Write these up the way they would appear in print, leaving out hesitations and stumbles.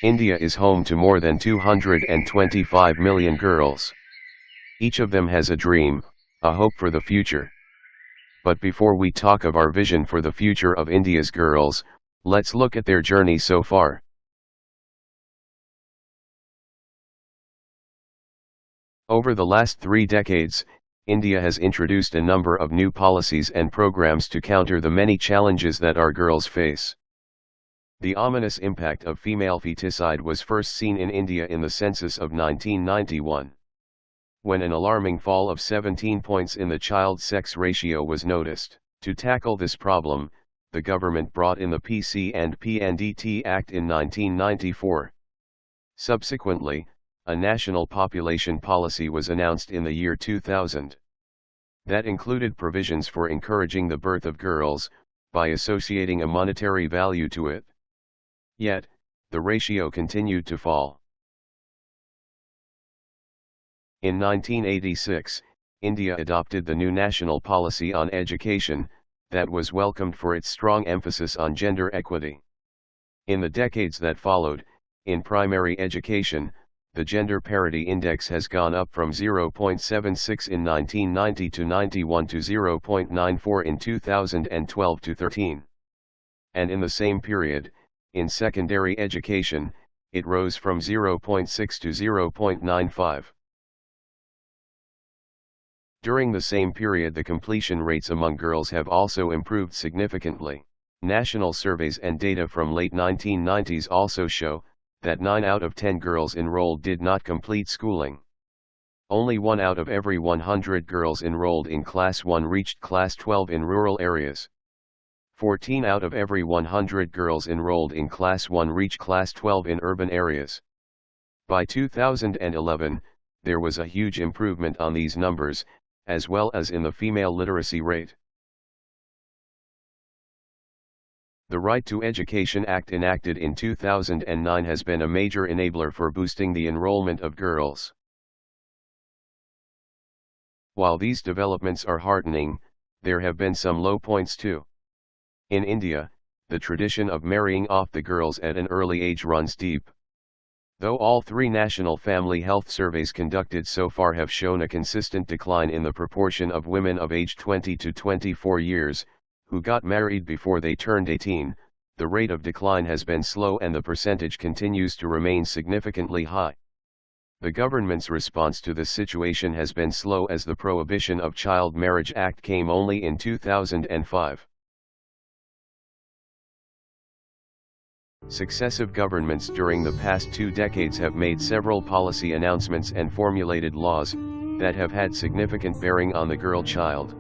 India is home to more than 225 million girls. Each of them has a dream, a hope for the future. But before we talk of our vision for the future of India's girls, let's look at their journey so far. Over the last 3 decades, India has introduced a number of new policies and programs to counter the many challenges that our girls face. The ominous impact of female feticide was first seen in India in the census of 1991. When an alarming fall of 17 points in the child sex ratio was noticed. To tackle this problem, the government brought in the PC and PNDT Act in 1994. Subsequently, a national population policy was announced in the year 2000. That included provisions for encouraging the birth of girls, by associating a monetary value to it. Yet, the ratio continued to fall. In 1986, India adopted the new national policy on education, that was welcomed for its strong emphasis on gender equity. In the decades that followed, in primary education, the gender parity index has gone up from 0.76 in 1990 to 91 to 0.94 in 2012 to 13. And in the same period, in secondary education, it rose from 0.6 to 0.95. During the same period, the completion rates among girls have also improved significantly. National surveys and data from late 1990s also show that 9 out of 10 girls enrolled did not complete schooling. Only 1 out of every 100 girls enrolled in Class 1 reached Class 12 in rural areas. 14 out of every 100 girls enrolled in Class 1 reached Class 12 in urban areas. By 2011, there was a huge improvement on these numbers, as well as in the female literacy rate. The Right to Education Act enacted in 2009 has been a major enabler for boosting the enrollment of girls. While these developments are heartening, there have been some low points too. In India, the tradition of marrying off the girls at an early age runs deep. Though all 3 national family health surveys conducted so far have shown a consistent decline in the proportion of women of age 20 to 24 years, who got married before they turned 18, the rate of decline has been slow and the percentage continues to remain significantly high. The government's response to this situation has been slow, as the Prohibition of Child Marriage Act came only in 2005. Successive governments during the past 2 decades have made several policy announcements and formulated laws that have had significant bearing on the girl child.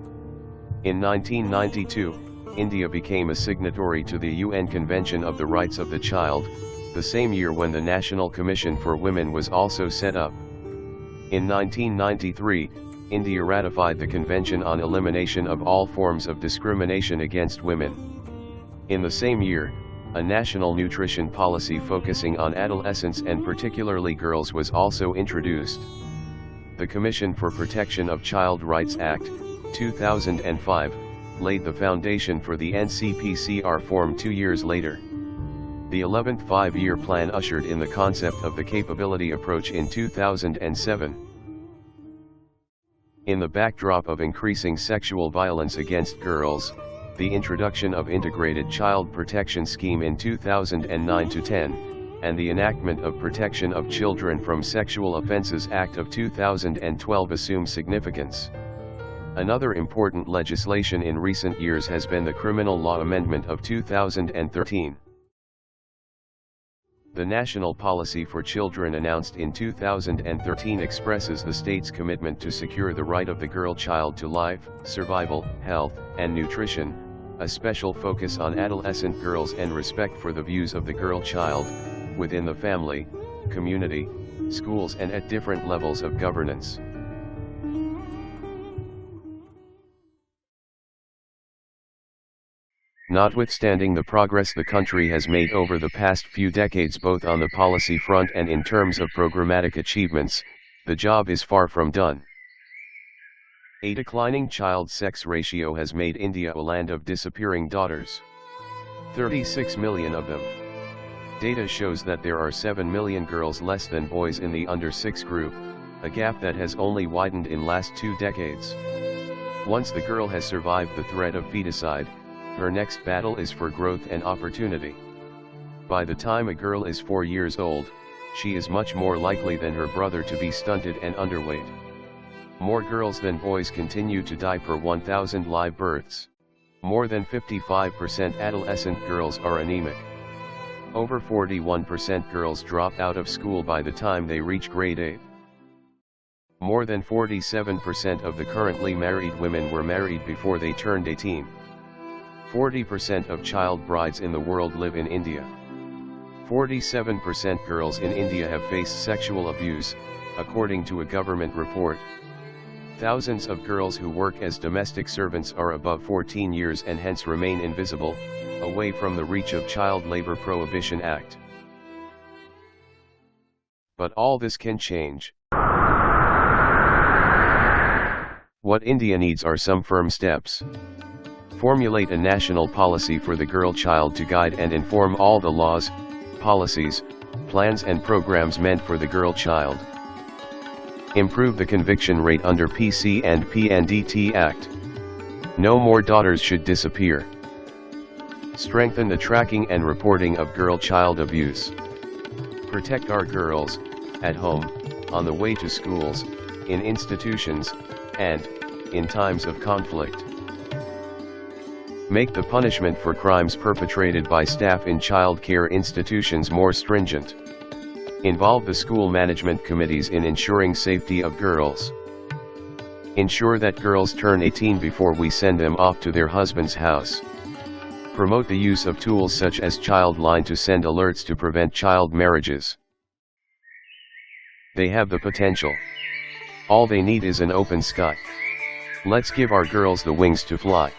In 1992, India became a signatory to the UN Convention of the Rights of the Child, the same year when the National Commission for Women was also set up. In 1993, India ratified the Convention on Elimination of All Forms of Discrimination Against Women. In the same year, a national nutrition policy focusing on adolescents and particularly girls was also introduced. The Commission for Protection of Child Rights Act, 2005, laid the foundation for the NCPCR formed 2 years later. The 11th Five-Year Plan ushered in the concept of the capability approach in 2007. In the backdrop of increasing sexual violence against girls, the introduction of Integrated Child Protection Scheme in 2009-10, and the enactment of Protection of Children from Sexual Offences Act of 2012 assume significance. Another important legislation in recent years has been the Criminal Law Amendment of 2013. The National Policy for Children announced in 2013 expresses the state's commitment to secure the right of the girl child to life, survival, health, and nutrition, a special focus on adolescent girls and respect for the views of the girl child, within the family, community, schools and at different levels of governance. Notwithstanding the progress the country has made over the past few decades both on the policy front and in terms of programmatic achievements, the job is far from done. A declining child sex ratio has made India a land of disappearing daughters. 36 million of them. Data shows that there are 7 million girls less than boys in the under 6 group, a gap that has only widened in last 2 decades. Once the girl has survived the threat of feticide, her next battle is for growth and opportunity. By the time a girl is 4 years old, she is much more likely than her brother to be stunted and underweight. More girls than boys continue to die per 1,000 live births. More than 55% adolescent girls are anemic. Over 41% girls drop out of school by the time they reach grade 8. More than 47% of the currently married women were married before they turned 18. 40% of child brides in the world live in India. 47% girls in India have faced sexual abuse, according to a government report. Thousands of girls who work as domestic servants are above 14 years and hence remain invisible, away from the reach of Child Labor Prohibition Act. But all this can change. What India needs are some firm steps. Formulate a national policy for the girl child to guide and inform all the laws, policies, plans and programs meant for the girl child. Improve the conviction rate under PC and PNDT Act. No more daughters should disappear. Strengthen the tracking and reporting of girl-child abuse. Protect our girls, at home, on the way to schools, in institutions, and, in times of conflict. Make the punishment for crimes perpetrated by staff in child care institutions more stringent. Involve the school management committees in ensuring safety of girls. Ensure that girls turn 18 before we send them off to their husband's house. Promote the use of tools such as Childline to send alerts to prevent child marriages. They have the potential. All they need is an open sky. Let's give our girls the wings to fly.